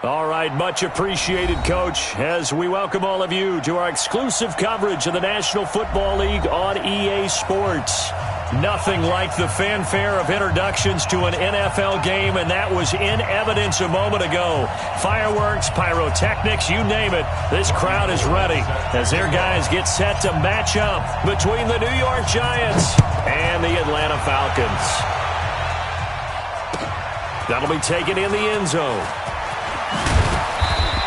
All right, much appreciated, Coach, as we welcome all of you to our exclusive coverage of the National Football League on EA Sports. Nothing like the fanfare of introductions to an NFL game, and that was in evidence a moment ago. Fireworks, pyrotechnics, you name it. This crowd is ready as their guys get set to match up between the New York Giants and the Atlanta Falcons. That'll be taken in the end zone.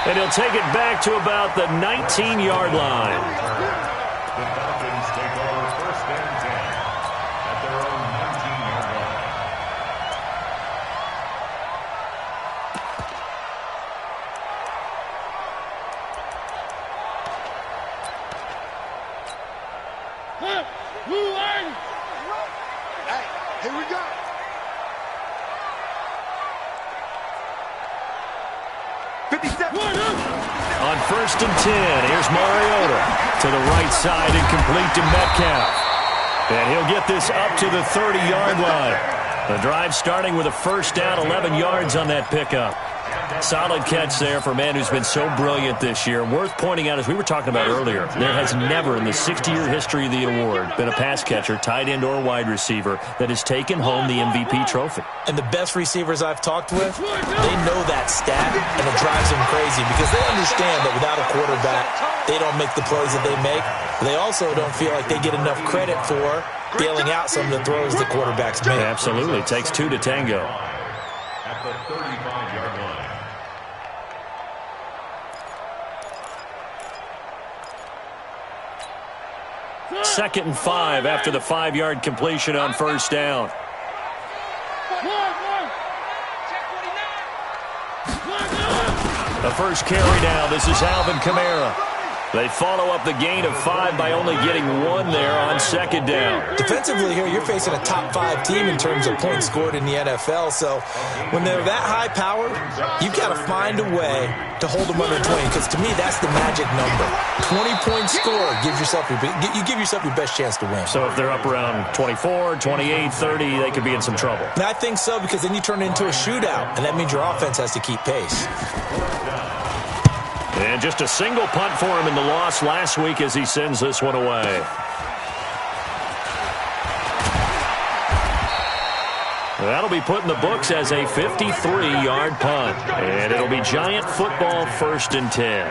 And he'll take it back to about the 19-yard line. The Falcons take over first and 10 at their own 19-yard line. Hey, here we go. On first and 10, here's Mariota to the right side and complete to Metcalf. And he'll get this up to the 30-yard line. The drive starting with a first down, 11 yards on that pickup. Solid catch there for a man who's been so brilliant this year. Worth pointing out, as we were talking about earlier, there has never in the 60-year history of the award been a pass catcher, tight end, or wide receiver that has taken home the MVP trophy. And the best receivers I've talked with, they know that stat, and it drives them crazy because they understand that without a quarterback, they don't make the plays that they make. They also don't feel like they get enough credit for bailing out some of the throws the quarterbacks make. Absolutely. It takes two to tango. At the 35-yard line. Second and 5 after the 5-yard completion on first down. The first carry now. This is Alvin Kamara. They follow up the gain of 5 by only getting 1 there on second down. Defensively here, you're facing a top-5 team in terms of points scored in the NFL. So when they're that high-powered, you've got to find a way to hold them under 20, because to me, that's the magic number. 20-point score gives yourself you give yourself your best chance to win. So if they're up around 24, 28, 30, they could be in some trouble. And I think so, because then you turn it into a shootout, and that means your offense has to keep pace. And just a single punt for him in the loss last week as he sends this one away. That'll be put in the books as a 53-yard punt. And it'll be Giant football first and 10.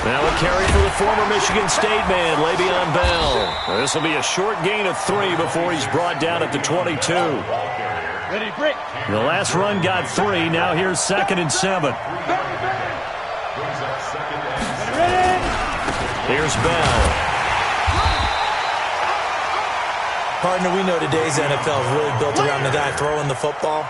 Now a carry for the former Michigan State man, Le'Veon Bell. This will be a short gain of 3 before he's brought down at the 22. The last run got 3. Now here's second and 7. Here's Bell. Partner, we know today's NFL is really built around the guy throwing the football.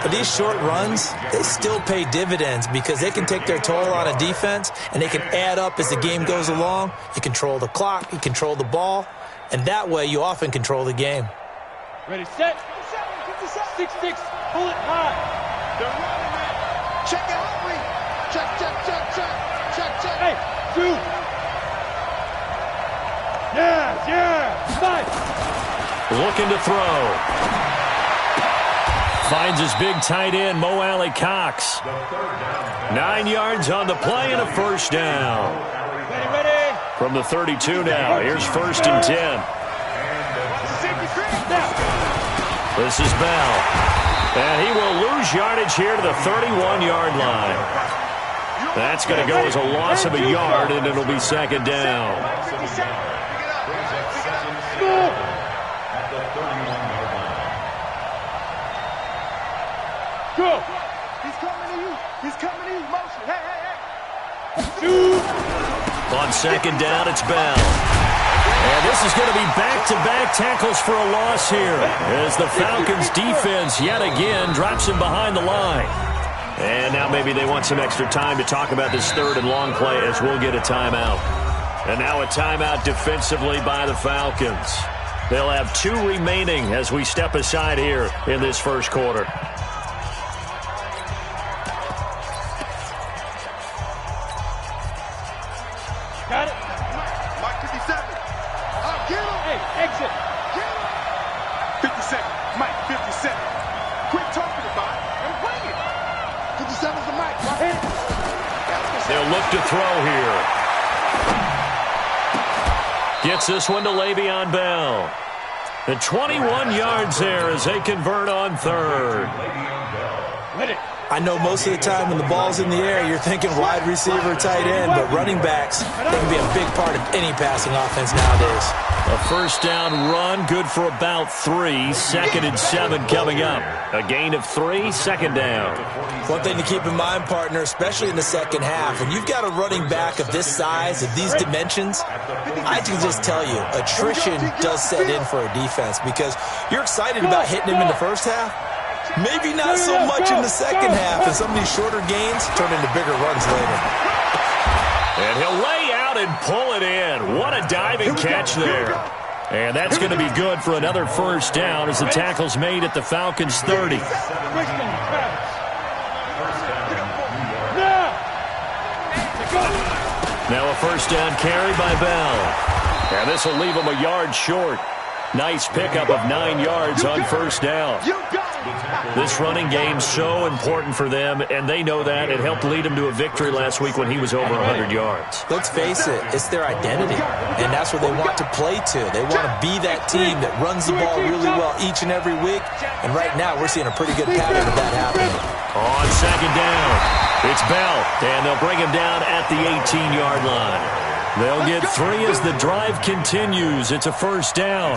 But these short runs, they still pay dividends because they can take their toll on a defense, and they can add up as the game goes along. You control the clock, you control the ball, and that way you often control the game. Ready, set. 6-6, pull it high. Check out, check. Hey, shoot. Yeah, nice. Looking to throw. Finds his big tight end, Mo Alley Cox. 9 yards on the play and a first down. Ready. From the 32 now. Here's first and 10. This is Bell. And he will lose yardage here to the 31-yard line. That's going to go as a loss of a yard, and it'll be second down. Go. He's coming to you. He's coming to you. Motion. Hey, hey, hey. Shoot. On second down, it's Bell. And this is going to be back-to-back tackles for a loss here as the Falcons' defense yet again drops him behind the line. And now maybe they want some extra time to talk about this third and long play as we'll get a timeout. And now a timeout defensively by the Falcons. They'll have 2 remaining as we step aside here in this first quarter. Got it. Mike 57. I'll get him. Hey, exit. Get him. 57. Mike 57. Quit talking about it and bring it. 57's the Mike. Right? They'll look to throw here. Gets this one to Le'Veon Bell. The 21 yards there as they convert on third. Let it. I know most of the time when the ball's in the air, you're thinking wide receiver, tight end, but running backs, they can be a big part of any passing offense nowadays. A first down run, good for about 3. 2nd and 7 coming up. A gain of 3, second down. One thing to keep in mind, partner, especially in the second half, when you've got a running back of this size, of these dimensions, I can just tell you, attrition does set in for a defense because you're excited about hitting him in the first half. Maybe not so much in the second half, and some of these shorter gains turn into bigger runs later. And he'll lay out and pull it in. What a diving catch there. And that's going to be good for another first down as the tackle's made at the Falcons' 30. Now a first down carry by Bell. And this will leave him a yard short. Nice pickup of 9 yards on first down. This running game's so important for them, and they know that. It helped lead them to a victory last week when he was over 100 yards. Let's face it, it's their identity, and that's what they want to play to. They want to be that team that runs the ball really well each and every week, and right now we're seeing a pretty good pattern of that happening. On second down, it's Bell, and they'll bring him down at the 18-yard line. They'll get 3 as the drive continues. It's a first down.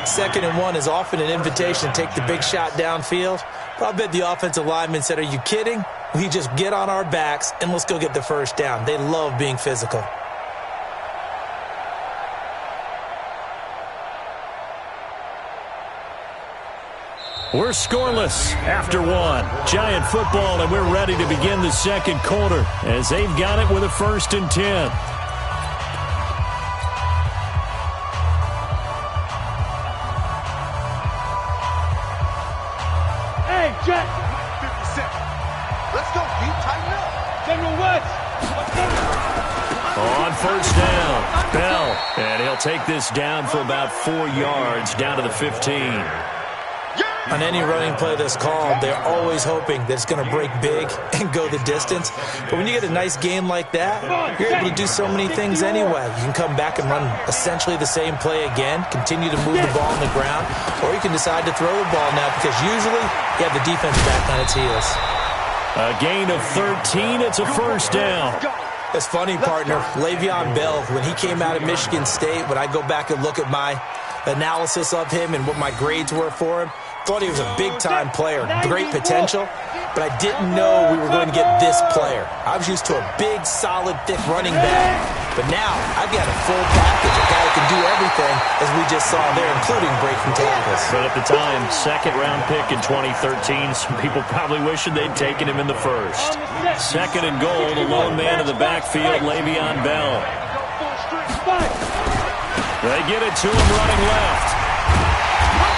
2nd and 1 is often an invitation to take the big shot downfield. But I bet the offensive lineman said, are you kidding? We just get on our backs and let's go get the first down. They love being physical. We're scoreless after 1. Giant football, and we're ready to begin the second quarter as they've got it with a 1st and 10. Jack. 57. Let's go, Pete. Tighten up. General West. On first down, Bell. And he'll take this down for about 4 yards, down to the 15. On any running play that's called, they're always hoping that it's going to break big and go the distance. But when you get a nice game like that, you're able to do so mmany things anyway. You can come back and run essentially the same play again, continue to move the ball on the ground, or you can decide to throw the ball now because usually you have the defense back on its heels. A gain of 13. It's a first down. It's funny, partner. Le'Veon Bell, when he came out of Michigan State, when I go back and look at my analysis of him and what my grades were for him, thought he was a big-time player, great potential, but I didn't know we were going to get this player. I was used to a big, solid, thick running back, but now I've got a full package, a guy who can do everything, as we just saw there, including breaking tackles. But at the time, second-round pick in 2013, some people probably wishing they'd taken him in the first. 2nd and goal, the lone man in the backfield, Le'Veon Bell. They get it to him running left.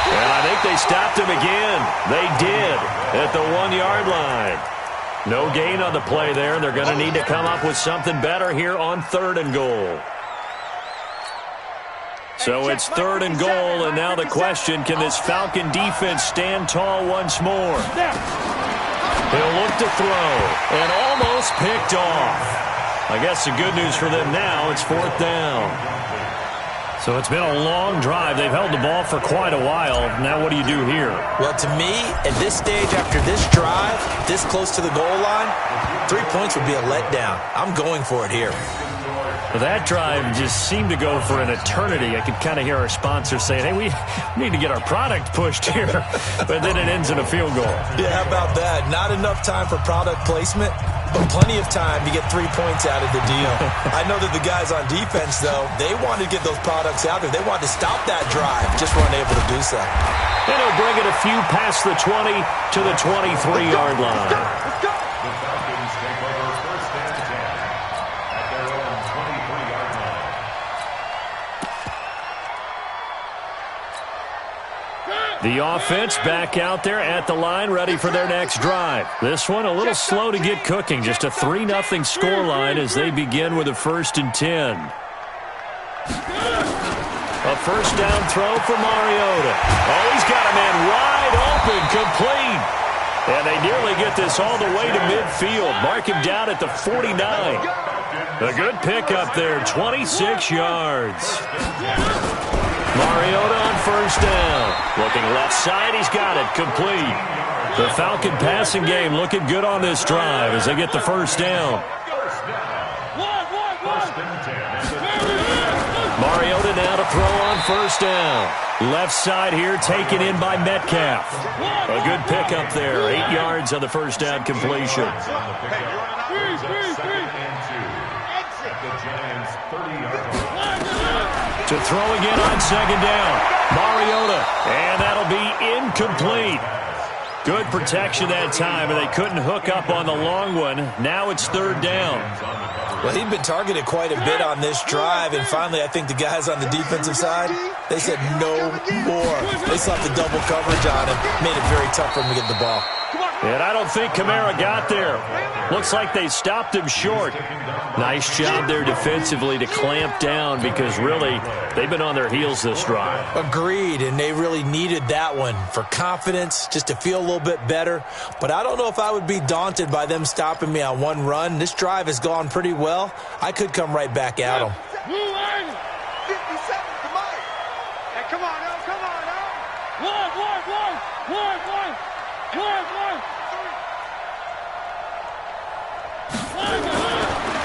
And I think they stopped him again. They did at the 1-yard line. No gain on the play there. They're going to need to come up with something better here on 3rd and goal. So it's 3rd and goal, and now the question, can this Falcon defense stand tall once more? They'll look to throw, and almost picked off. I guess the good news for them now, it's 4th down. So it's been a long drive. They've held the ball for quite a while. Now what do you do here? Well, to me, at this stage, after this drive, this close to the goal line, 3 points would be a letdown. I'm going for it here. Well, that drive just seemed to go for an eternity. I could kind of hear our sponsor saying, hey, we need to get our product pushed here. But then it ends in a field goal. Yeah, how about that? Not enough time for product placement, but plenty of time to get 3 points out of the deal. I know that the guys on defense, though, they wanted to get those products out there. They wanted to stop that drive, just weren't able to do so. And he'll bring it a few past the 20 to the 23-yard line. The Falcons take over first and 10 at their own 23-yard line. The offense back out there at the line, ready for their next drive. This one a little slow to get cooking. Just a 3-0 scoreline as they begin with a 1st and 10. A first down throw for Mariota. Oh, he's got a man wide open, complete. And they nearly get this all the way to midfield. Mark him down at the 49. A good pickup there, 26 yards. Mariota on first down. Looking left side, he's got it, complete. The Falcon passing game looking good on this drive as they get the first down. Mariota now to throw on first down. Left side here taken in by Metcalf. A good pickup there, 8 yards on the first down completion. To throw again on second down. Mariota, and that'll be incomplete. Good protection that time, and they couldn't hook up on the long one. Now it's third down. Well, he'd been targeted quite a bit on this drive, and finally I think the guys on the defensive side, they said no more. They slapped the double coverage on him, made it very tough for him to get the ball. And I don't think Kamara got there. Looks like they stopped him short. Nice job there defensively to clamp down because really they've been on their heels this drive. Agreed, and they really needed that one for confidence, just to feel a little bit better. But I don't know if I would be daunted by them stopping me on one run. This drive has gone pretty well. I could come right back at them. 57, come on. Hey, come on, now, come on, now. One.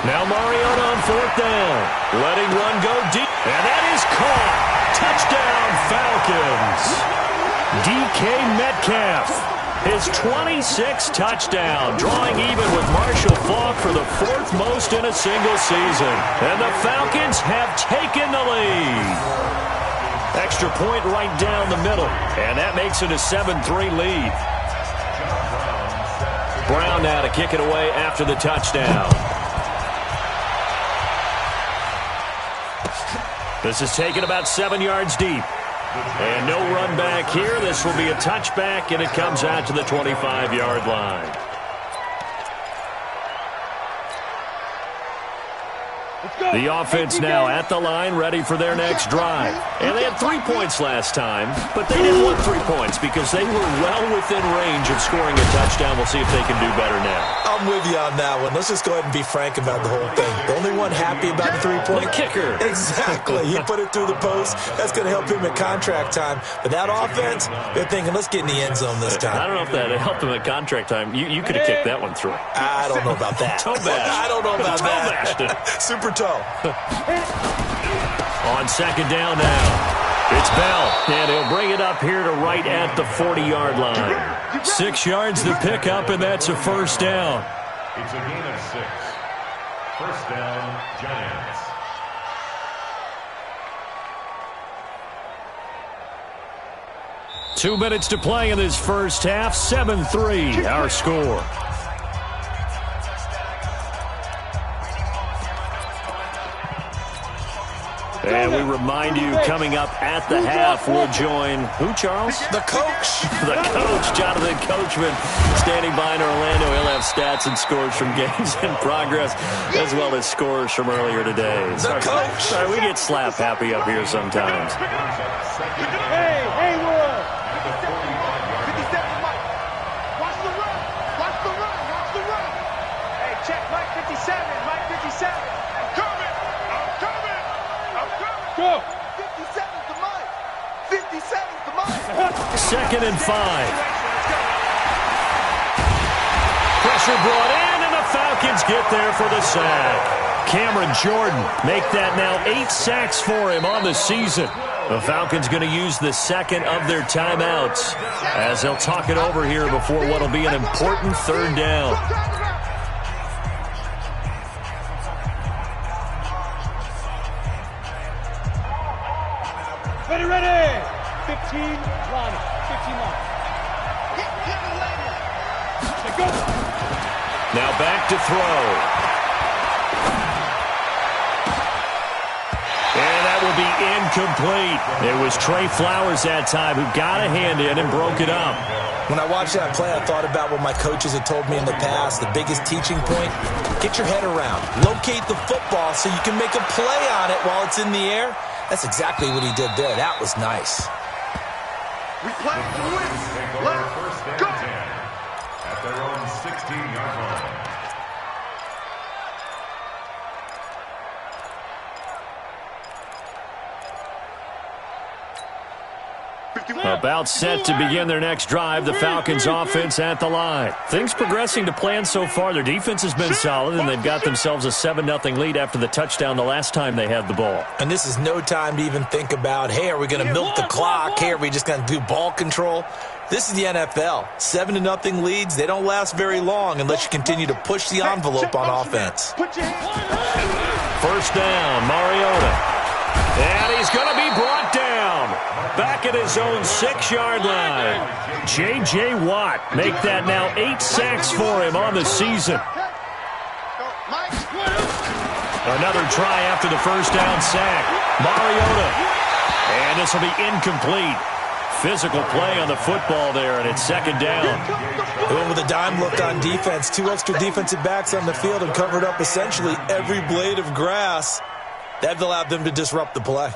Now Mariota on fourth down. Letting one go deep. And that is caught. Touchdown, Falcons. DK Metcalf. His 26th touchdown, drawing even with Marshall Faulk for the 4th most in a single season. And the Falcons have taken the lead. Extra point right down the middle. And that makes it a 7-3 lead. Brown now to kick it away after the touchdown. This is taken about 7 yards deep. And no run back here. This will be a touchback, and it comes out to the 25-yard line. The offense now at the line, ready for their next drive. And they had 3 points last time, but they didn't want 3 points because they were well within range of scoring a touchdown. We'll see if they can do better now. I'm with you on that one. Let's just go ahead and be frank about the whole thing. The only one happy about the 3-point kicker. Exactly. He put it through the post. That's going to help him at contract time. But that offense, they're thinking, let's get in the end zone this time. I don't know if that helped him at contract time. You could have kicked that one through. I don't know about that. Toe bash. I don't know about that. Super toe. On second down now. It's Bell, and he'll bring it up here to right at the 40-yard line. 6 yards to pick up, and that's a first down. It's a gain of 6. First down, Giants. Two minutes to play in this first half. 7-3, our score. And we remind you, coming up at the half, we'll join who, Charles? The coach. The coach, Jonathan Coachman, standing by in Orlando. He'll have stats and scores from games in progress, as well as scores from earlier today. The coach. Sorry, we get slap happy up here sometimes. Hey, Haywood. 57, Mike. Watch the run. Watch the run. Hey, check Mike 57. Mike 57. I'm coming. Go. 57. 2nd and 5. Pressure brought in, and the Falcons get there for the sack. Cameron Jordan make that now 8 sacks for him on the season. The Falcons going to use the second of their timeouts as they'll talk it over here before what will be an important 3rd down. Ready. 15 line. 15 line. Now back to throw. And that will be incomplete. It was Trey Flowers that time who got a hand in and broke it up. When I watched that play, I thought about what my coaches had told me in the past. The biggest teaching point, get your head around. Locate the football so you can make a play on it while it's in the air. That's exactly what he did there. That was nice. We play to win. Let's go. At their own 16-yard line. About set to begin their next drive, the Falcons offense at the line. Things progressing to plan so far. Their defense has been solid, and they've got themselves a 7-0 lead after the touchdown the last time they had the ball. And this is no time to even think about, hey, are we going to milk the clock? Hey, are we just going to do ball control? This is the NFL. 7-0 leads, they don't last very long unless you continue to push the envelope on offense. 1st down, Mariota. And he's going to be brought down. Back at his own 6-yard line. J.J. Watt make that now 8 sacks for him on the season. Another try after the 1st down sack. Mariota. And this will be incomplete. Physical play on the football there, and it's 2nd down. And with a dime look on defense, 2 extra defensive backs on the field and covered up essentially every blade of grass. That allowed them to disrupt the play.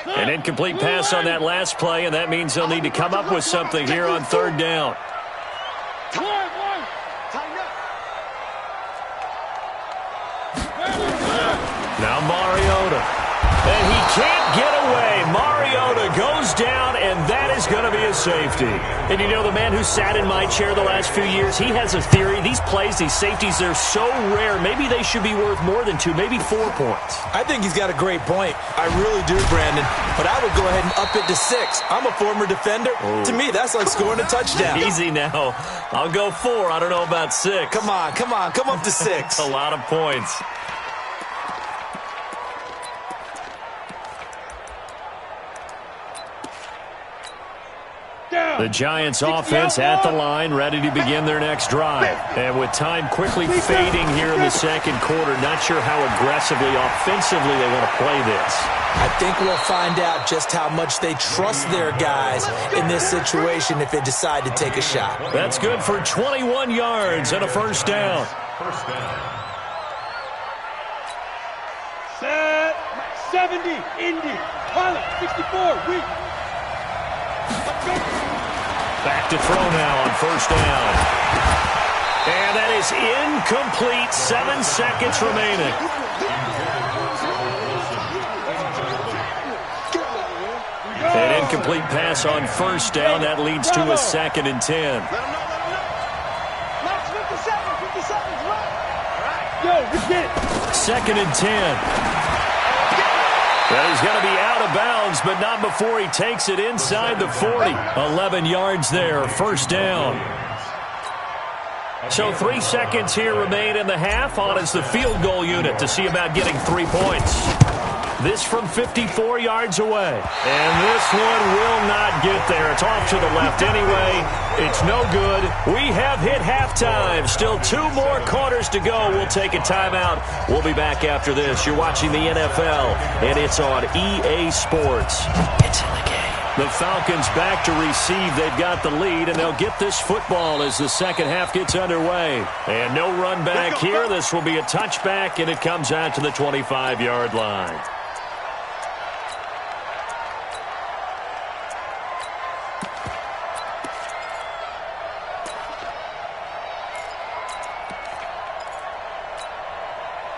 An incomplete pass on that last play, and that means they'll need to come up with something here on 3rd down. Now Mariota. And he can't get away. Mariota goes down, and that is going to be a safety. And you know, the man who sat in my chair the last few years, he has a theory. These plays, these safeties, they're so rare. Maybe they should be worth more than 2, maybe 4 points. I think he's got a great point. I really do, Brandon. But I would go ahead and up it to 6. I'm a former defender. Oh. To me, that's like scoring a touchdown. Easy now. I'll go 4. I don't know about 6. Come on. Come up to 6. A lot of points. The Giants offense at the line, ready to begin their next drive. And with time quickly fading here in the 2nd quarter, not sure how aggressively, offensively they want to play this. I think we'll find out just how much they trust their guys in this situation if they decide to take a shot. That's good for 21 yards and a 1st down. Set. 70. Indy. Pilot. 64. Weak. Let's go. Back to throw now on 1st down. And that is incomplete. 7 seconds remaining. An incomplete pass on 1st down. That leads to a 2nd and 10. Max 57. 57's right. Yo, we get it. 2nd and 10. Well, he's going to be out of bounds, but not before he takes it inside the 40. 11 yards there, 1st down. So 3 seconds here remain in the half. On is the field goal unit to see about getting 3 points. This from 54 yards away. And this one will not get there. It's off to the left anyway. It's no good. We have hit halftime. Still 2 more quarters to go. We'll take a timeout. We'll be back after this. You're watching the NFL, and it's on EA Sports. It's in the game. The Falcons back to receive. They've got the lead, and they'll get this football as the 2nd half gets underway. And no run back here. This will be a touchback, and it comes out to the 25-yard line.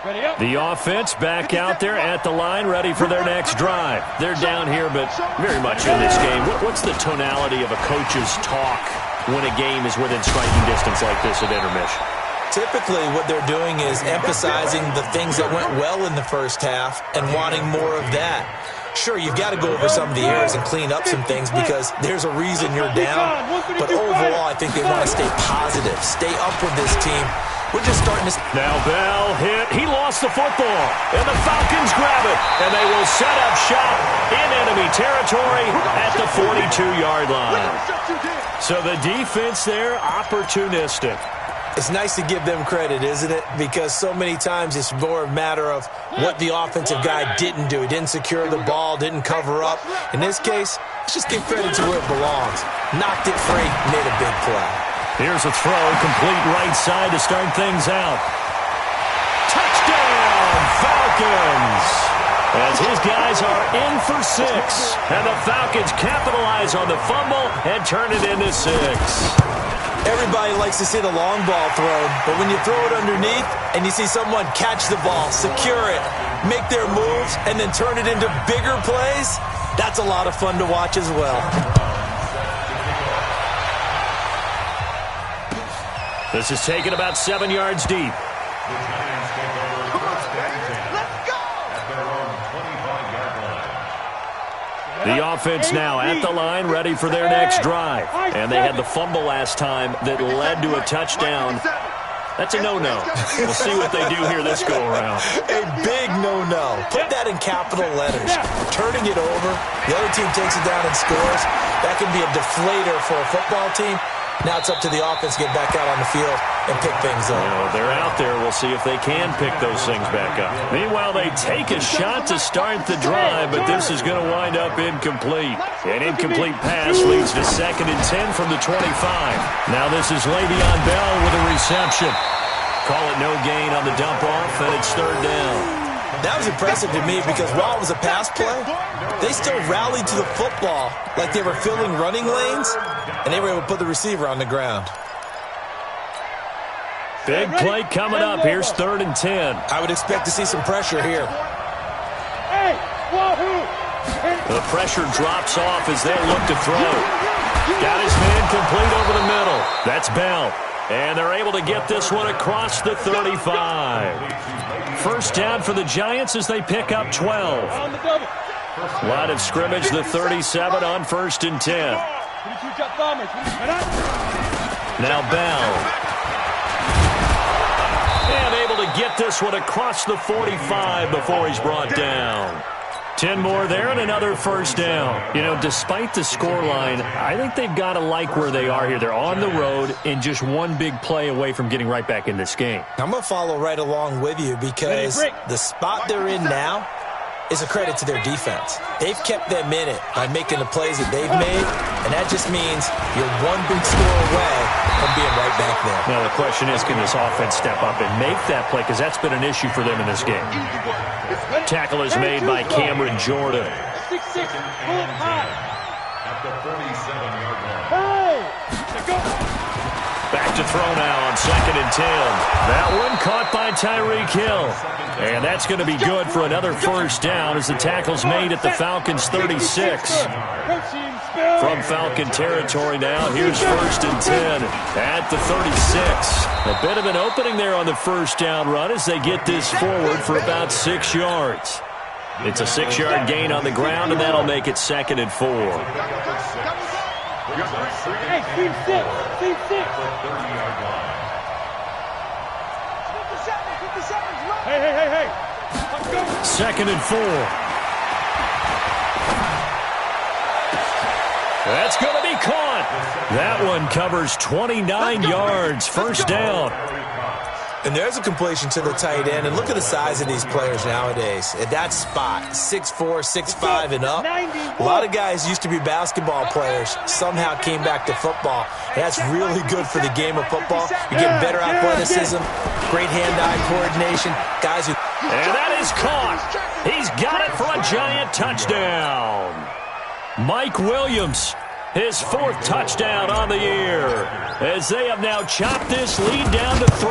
Ready, The offense back out there at the line, ready for their next drive. They're down here, but very much in this game. What's the tonality of a coach's talk when a game is within striking distance like this at intermission? Typically, what they're doing is emphasizing the things that went well in the first half and wanting more of that. Sure, you've got to go over some of the errors and clean up some things because there's a reason you're down. But overall, I think they want to stay positive, stay up with this team. We're just starting to... Now Bell hit. He lost the football. And the Falcons grab it. And they will set up shop in enemy territory at the 42-yard line. So the defense there, opportunistic. It's nice to give them credit, isn't it? Because so many times it's more a matter of what the offensive guy didn't do. He didn't secure the ball, didn't cover up. In this case, let's just give credit to where it belongs. Knocked it free, made a big play. Here's a throw, complete right side to start things out. Touchdown, Falcons! As his guys are in for 6. And the Falcons capitalize on the fumble and turn it into 6. Everybody likes to see the long ball thrown, but when you throw it underneath and you see someone catch the ball, secure it, make their moves, and then turn it into bigger plays, that's a lot of fun to watch as well. This is taken about 7 yards deep. The offense now at the line, ready for their next drive. And they had the fumble last time that led to a touchdown. That's a no-no. We'll see what they do here this go-around. A big no-no. Put that in capital letters. Turning it over, the other team takes it down and scores. That can be a deflator for a football team. Now it's up to the offense to get back out on the field and pick things up. They're out there. We'll see if they can pick those things back up. Meanwhile, they take a shot to start the drive, but this is going to wind up incomplete. An incomplete pass leads to 2nd and 10 from the 25. Now this is Le'Veon Bell with a reception. Call it no gain on the dump off, and it's 3rd down. That was impressive to me because while it was a pass play, they still rallied to the football like they were filling running lanes, and they were able to put the receiver on the ground. Big play coming up. Here's 3rd and 10. I would expect to see some pressure here. The pressure drops off as they look to throw. Got his man complete over the middle. That's Bell. And they're able to get this one across the 35. 1st down for the Giants as they pick up 12. Line of scrimmage, the 37 on 1st and 10. Now Bell. And able to get this one across the 45 before he's brought down. 10 more there and another 1st down. You know, despite the scoreline, I think they've got to like where they are here. They're on the road and just one big play away from getting right back in this game. I'm going to follow right along with you because the spot they're in now is a credit to their defense. They've kept them in it by making the plays that they've made, and that just means you're one big score away from being right back there. Now the question is, can this offense step up and make that play? Because that's been an issue for them in this game. Tackle is made by Cameron Jordan. 6'6", pull it high. At the 47-yard line. Back to throw now on 2nd and 10. That one caught by Tyreek Hill. And that's going to be good for another 1st down as the tackle's made at the Falcons' 36. From Falcon territory now, here's 1st and 10 at the 36. A bit of an opening there on the 1st down run as they get this forward for about 6 yards. It's a 6-yard gain on the ground, and that'll make it 2nd and 4. Hey, team 6. Team 6. 30-yard line. Hey. 2nd and 4. That's going to be caught. That one covers 29 yards. 1st down. And there's a completion to the tight end. And look at the size of these players nowadays. At that spot, 6'4", 6'5", and up. A lot of guys used to be basketball players, somehow came back to football. And that's really good for the game of football. You're getting better athleticism, great hand-eye coordination. Guys who... And that is caught. He's got it for a Giant touchdown. Mike Williams, his 4th touchdown on the year, as they have now chopped this lead down to 3.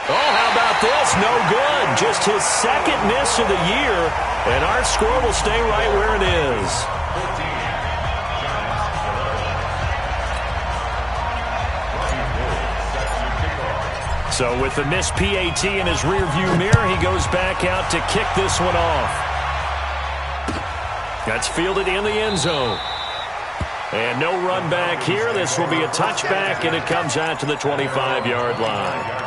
Oh, how about about this? No good. Just his second miss of the year, and our score will stay right where it is. So with the missed PAT in his rearview mirror, he goes back out to kick this one off. That's fielded in the end zone. And no run back here. This will be a touchback, and it comes out to the 25-yard line.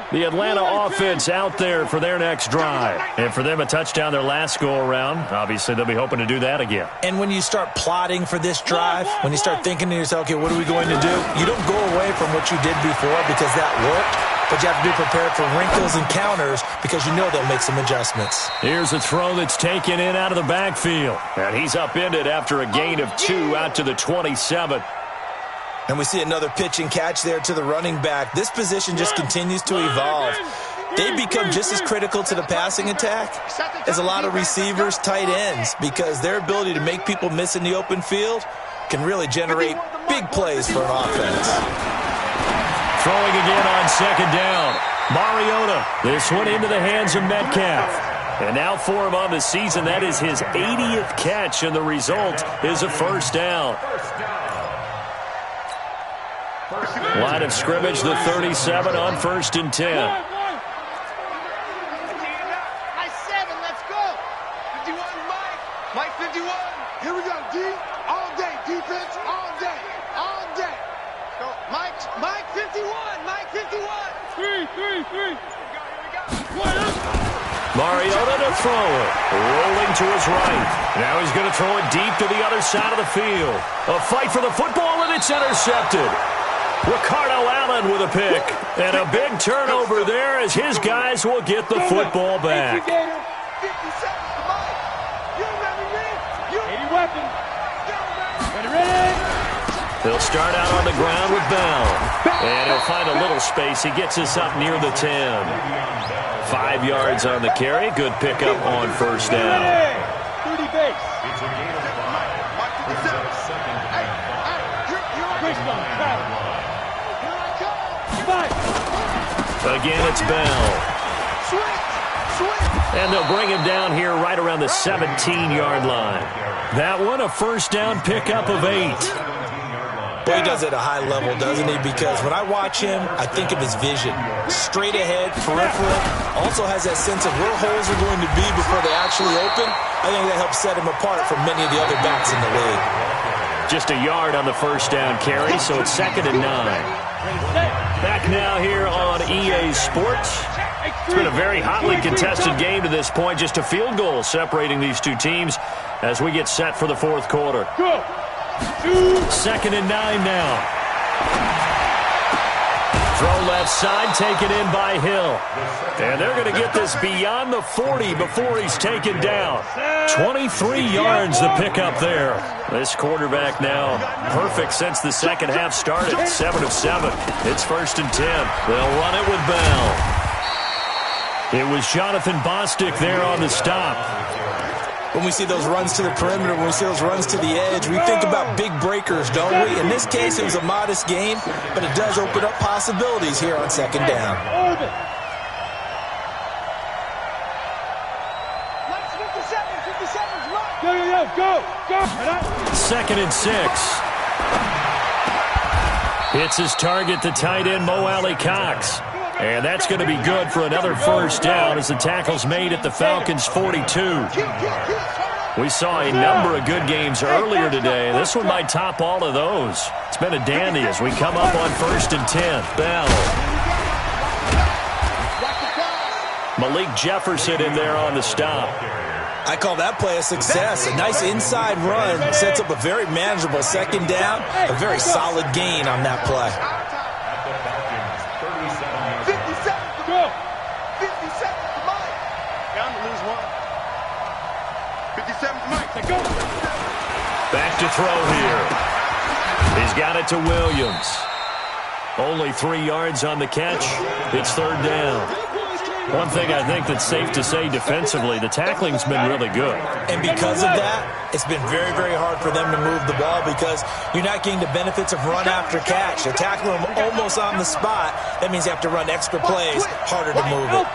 The Atlanta offense out there for their next drive. And for them, a touchdown their last go-around. Obviously, they'll be hoping to do that again. And when you start plotting for this drive, when you start thinking to yourself, okay, what are we going to do? You don't go away from what you did before because that worked, but you have to be prepared for wrinkles and counters because you know they'll make some adjustments. Here's a throw that's taken in out of the backfield. And he's upended after a gain of 2 out to the 27. And we see another pitch and catch there to the running back. This position just continues to evolve. They become just as critical to the passing attack as a lot of receivers, tight ends, because their ability to make people miss in the open field can really generate big plays for an offense. Throwing again on second down. Mariota, this one into the hands of Metcalf. And now for him on the season, that is his 80th catch, and the result is a first down. Line of scrimmage, the 37 on 1st and 10. Nice 7, let's go. 51, Mike 51. Here we go, D. All day, defense, all day, all day. Go, Mike 51, Mike 51. 3. Here we go. Mariota to throw it. Rolling to his right. Now he's going to throw it deep to the other side of the field. A fight for the football, and it's intercepted. Ricardo Allen with a pick. And a big turnover there as his guys will get the football back. 50 Mike. You ready, Rick? 80 weapons. Ready? He'll start out on the ground with Bell. And he'll find a little space. He gets us up near the 10. 5 yards on the carry. Good pickup on first down. 30 base. It's a gain of 5. Mike 57. Again, it's Bell. And they'll bring him down here right around the 17-yard line. That one, a first down pickup of 8. Well, he does it at a high level, doesn't he? Because when I watch him, I think of his vision. Straight ahead, peripheral. Also has that sense of where holes are going to be before they actually open. I think that helps set him apart from many of the other backs in the league. Just a yard on the first down carry, so it's 2nd and 9. Back now here on EA Sports. It's been a very hotly contested game to this point. Just a field goal separating these two teams as we get set for the fourth quarter. 2nd and 9 now. Throw left side, taken in by Hill. And they're going to get this beyond the 40 before he's taken down. 23 yards the pickup there. This quarterback now perfect since the second half started. 7 of 7. It's 1st and 10. They'll run it with Bell. It was Jonathan Bostic there on the stop. When we see those runs to the perimeter, when we see those runs to the edge, we think about big breakers, don't we? In this case, it was a modest gain, but it does open up possibilities here on second down. Go. 2nd and 6. Hits his target, the tight end, Mo Alley Cox. And that's going to be good for another first down as the tackle's made at the Falcons' 42. We saw a number of good games earlier today. This one might top all of those. It's been a dandy as we come up on 1st and 10. Bell. Malik Jefferson in there on the stop. I call that play a success. A nice inside run sets up a very manageable second down. A very solid gain on that play. 57 to Mike. Down to lose 1. 57 to Mike. Go. Back to throw here. He's got it to Williams. Only 3 yards on the catch. It's 3rd down. One thing I think that's safe to say defensively, the tackling's been really good. And because of that, it's been very, very hard for them to move the ball because you're not getting the benefits of run after catch. They're tackling them almost on the spot. That means you have to run extra plays, harder to move it.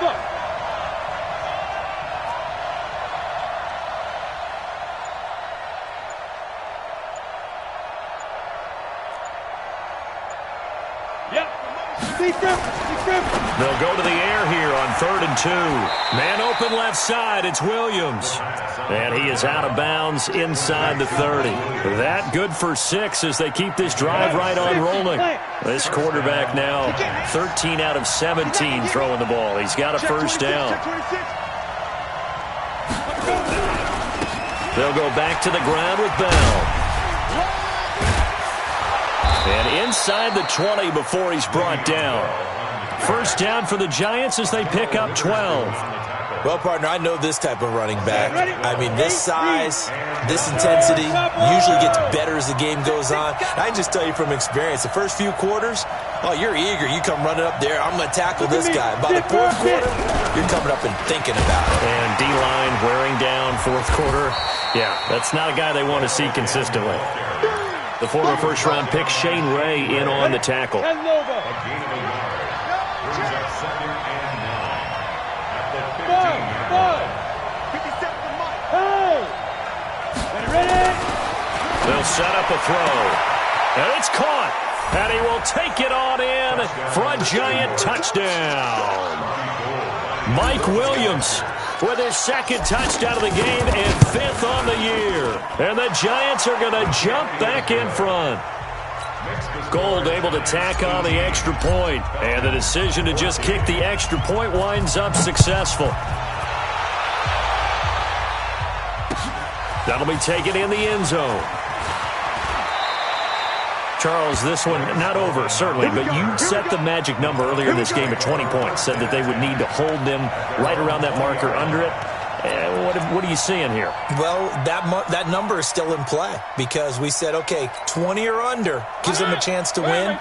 They'll go to the air here on 3rd and 2. Man open left side, it's Williams. And he is out of bounds inside the 30. That good for 6 as they keep this drive right on rolling. This quarterback now 13 out of 17 throwing the ball. He's got a first down. They'll go back to the ground with Bell. And inside the 20 before he's brought down. First down for the Giants as they pick up 12. Well, partner, I know this type of running back. I mean, this size, this intensity usually gets better as the game goes on. I can just tell you from experience, the first few quarters, oh, you're eager. You come running up there, I'm going to tackle this guy. By the 4th quarter, you're coming up and thinking about it. And D-line wearing down 4th quarter. Yeah, that's not a guy they want to see consistently. The former first-round pick, Shane Ray, in on the tackle. They'll set up a throw. And it's caught. And he will take it on in for a Giant touchdown. Mike Williams with his 2nd touchdown of the game and 5th on the year. And the Giants are going to jump back in front. Gold able to tack on the extra point. And the decision to just kick the extra point winds up successful. That'll be taken in the end zone. Charles, this one not over, certainly, but you set the magic number earlier in this game at 20 points, said that they would need to hold them right around that marker under it. What are you seeing here? Well, that number is still in play because we said, okay, 20 or under gives them a chance to win.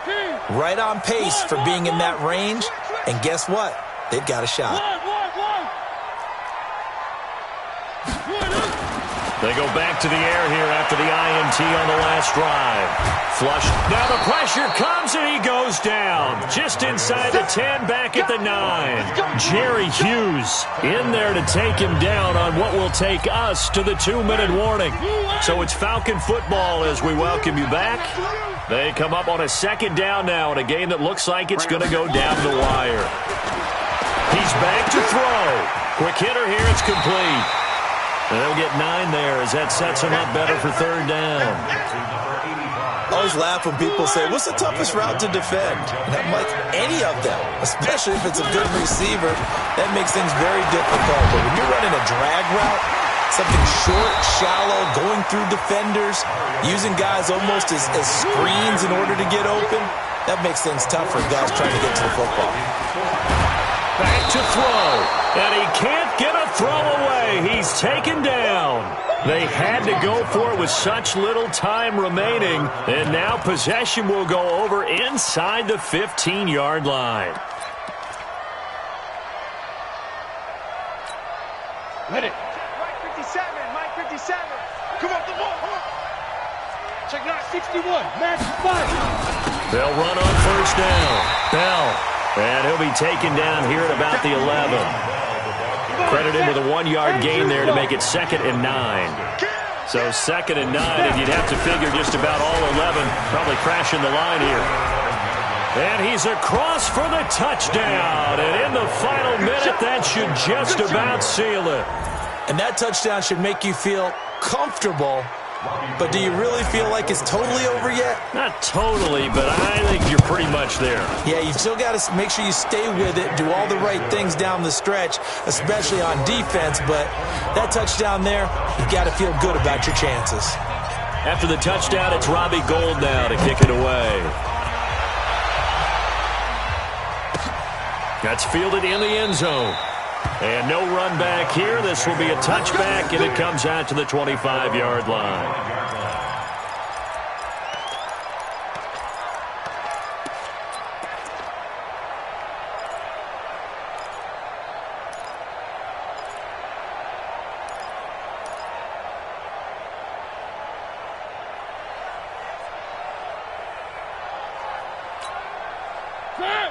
Right on pace for being in that range. And guess what? They've got a shot. They go back to the air here after the INT on the last drive. Flush. Now the pressure comes and he goes down. Just inside the 10, back at the 9. Jerry Hughes in there to take him down on what will take us to the 2-minute warning. So it's Falcon football as we welcome you back. They come up on a 2nd down now in a game that looks like it's going to go down the wire. He's back to throw. Quick hitter here, it's complete. They'll get 9 there as that sets him up better for 3rd down. I always laugh when people say, what's the toughest route to defend? And I'm like, any of them, especially if it's a good receiver. That makes things very difficult. But when you're running a drag route, something short, shallow, going through defenders, using guys almost as screens in order to get open, that makes things tough for guys trying to get to the football. Back to throw, and he can't get a throw away. He's taken down. They had to go for it with such little time remaining, and now possession will go over inside the 15-yard line. Hit it. Mike 57, Mike 57. Come on, come on. Check out 61, match 5. They'll run on 1st down. Bell. And he'll be taken down here at about the 11. Credit him with a 1-yard gain there to make it 2nd and 9. So 2nd and 9, and you'd have to figure just about all 11 probably crashing the line here. And he's across for the touchdown. And in the final minute, that should just about seal it. And that touchdown should make you feel comfortable. But do you really feel like it's totally over yet? Not totally, but I think you're pretty much there. Yeah, you still got to make sure you stay with it, do all the right things down the stretch, especially on defense. But that touchdown there, you've got to feel good about your chances. After the touchdown, it's Robbie Gould now to kick it away. That's fielded in the end zone. And no run back here. This will be a touchback, and it comes out to the 25-yard line.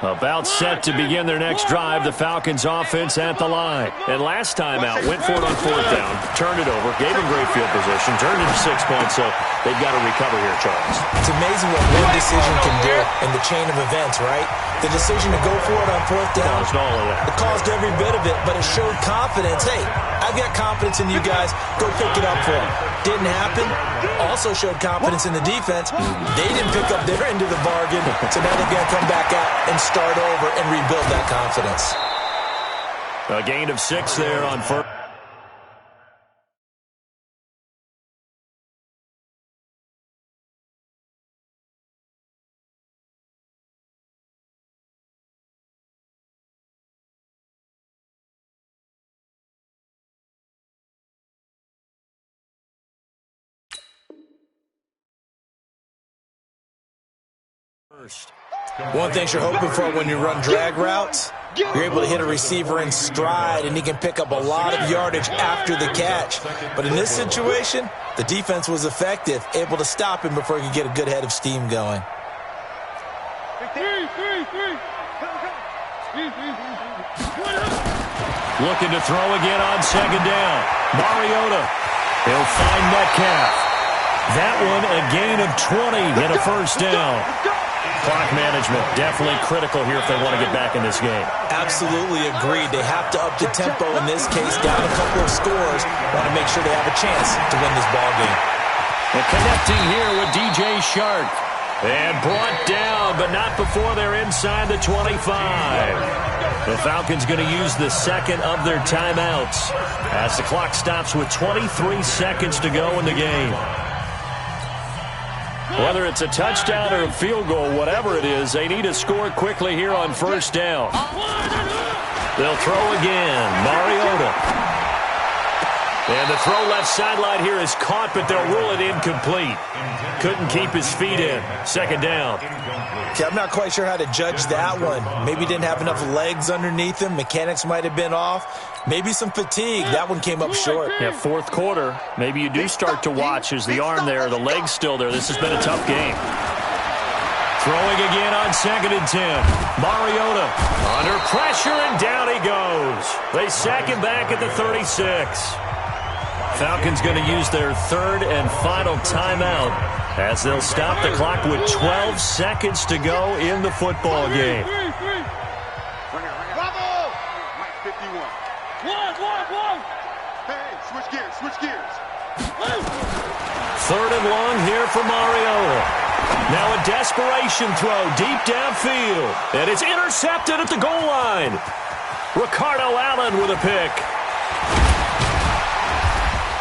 About set to begin their next drive, the Falcons offense at the line. And last time out, went for it on fourth down, turned it over, gave them great field position, turned it to 6 points, so they've got to recover here, Charles. It's amazing what one decision can do in the chain of events, right? The decision to go for it on fourth down, Caused all of that. it caused every bit of it, but it showed confidence. Hey, I've got confidence in you guys. Go pick it up for them. Didn't happen. Also showed confidence in the defense. They didn't pick up their end of the bargain, so now they've got to come back out and start over and rebuild that confidence. A gain of 6 there on first. One thing you're hoping for when you run drag routes, you're able to hit a receiver in stride, and he can pick up a lot of yardage after the catch. But in this situation, the defense was effective, able to stop him before he could get a good head of steam going. Looking to throw again on second down. Mariota. He'll find Metcalf. That one a gain of 20 and a first down. Clock management definitely critical here if they want to get back in this game. Absolutely agreed. They have to up the tempo in this case, down a couple of scores. Want to make sure they have a chance to win this ball game. And connecting here with DJ Shark. And brought down, but not before they're inside the 25. The Falcons going to use the second of their timeouts as the clock stops with 23 seconds to go in the game. Whether it's a touchdown or a field goal, whatever it is, they need to score quickly here on first down. They'll throw again. Mariota. And the throw left sideline here is caught, but they'll rule it incomplete. Couldn't keep his feet in. Second down. Okay, I'm not quite sure how to judge that one. Maybe didn't have enough legs underneath him. Mechanics might have been off. Maybe some fatigue. That one came up short. Yeah, fourth quarter. Maybe you do start to watch as the arm there, the leg's still there. This has been a tough game. Throwing again on second and 10. Mariota under pressure, and down he goes. They sack him back at the 36. Falcons going to use their third and final timeout as they'll stop the clock with 12 seconds to go in the football game. Bravo! Mike 51. Hey, switch gears. Third and long here for Mariota. Now a desperation throw deep downfield. And it's intercepted at the goal line. Ricardo Allen with a pick.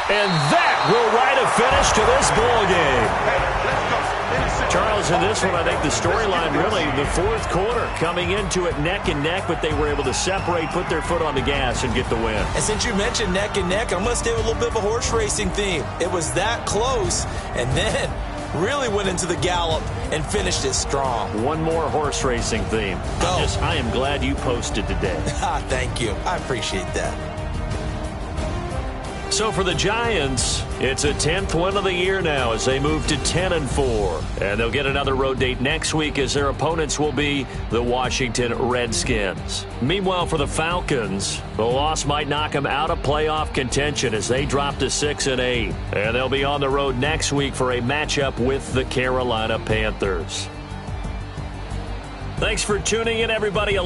And that will write a finish to this ball game. Charles, in this one, I think the storyline really, the fourth quarter, coming into it neck and neck, but they were able to separate, put their foot on the gas, and get the win. And since you mentioned neck and neck, I'm going to stay with a little bit of a horse racing theme. It was that close, and then really went into the gallop and finished it strong. One more horse racing theme. I am glad you posted today. Thank you. I appreciate that. So for the Giants, it's a 10th win of the year now as they move to 10-4. And they'll get another road date next week as their opponents will be the Washington Redskins. Meanwhile, for the Falcons, the loss might knock them out of playoff contention as they drop to 6-8. And they'll be on the road next week for a matchup with the Carolina Panthers. Thanks for tuning in, everybody.